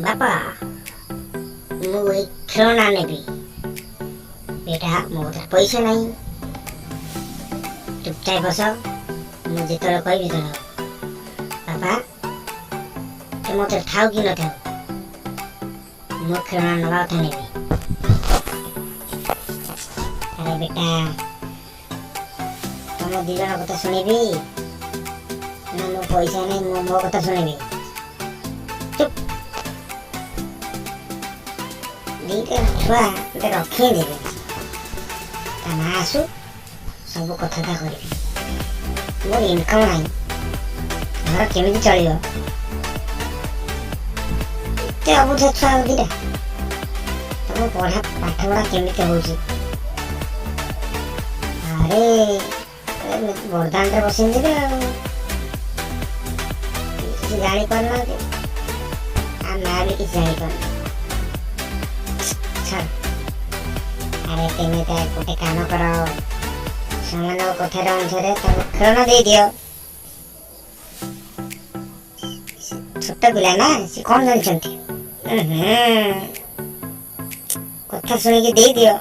ବାପା ମୁଁ ଏଇ ଖେଳନା ନେବି। ବେଟା ମୋ କତିରେ ପଇସା ନାହିଁ। ଚୁପଚାପ ବସ, ମୁଁ ଯେତେବେଳେ କହିବି ସେତେବେଳେ ବାପା ସେ ମୋତେ ଥାଉ କି ନଥାଉ ମୁଁ ଖେଳନା ନେବା କଥା ନେବି। ଆରେ ବେଟା ତମ ଦି ଜଣ କଥା ଶୁଣିବି ନା ମୋ ପଇସା ନାହିଁ ମୁଁ ମୋ କଥା ଶୁଣିବି? ଚୁପ୍। ଦିଟା ଛୁଆ ମୋତେ ରଖେଇ ଦେବେ। ତା ମା ଆସୁ ସବୁ କଥାବାର୍ତ୍ତା କରିବି। ମୋର ଇନକମ୍ ନାହିଁ, ଘର କେମିତି ଚଳିବ? ଏତେ ଅବୁଝା ଛୁଆ ଦିଟା। ତମ ପାଠପଢ଼ା କେମିତି ହଉଛି? ଆରେ ବରଦାନରେ ବସିଯିବେ ଆଉ କିଛି ଜାଣିପାରୁନାହାନ୍ତି। ଆଉ ମା ବି କିଛି ଜାଣିପାରୁନି। ଛାଡ଼। ଆରେ ତେମେ ଗୋଟେ କାମ କର, ସେମାନଙ୍କ କଥାର ଅନୁସାରେ ତାକୁ ଖେଳନା ଦେଇଦିଅ। ଛୋଟ ପିଲା ନା, ସେ କଣ ଜାଣିଛନ୍ତି? କଥା ଶୁଣିକି ଦେଇଦିଅ।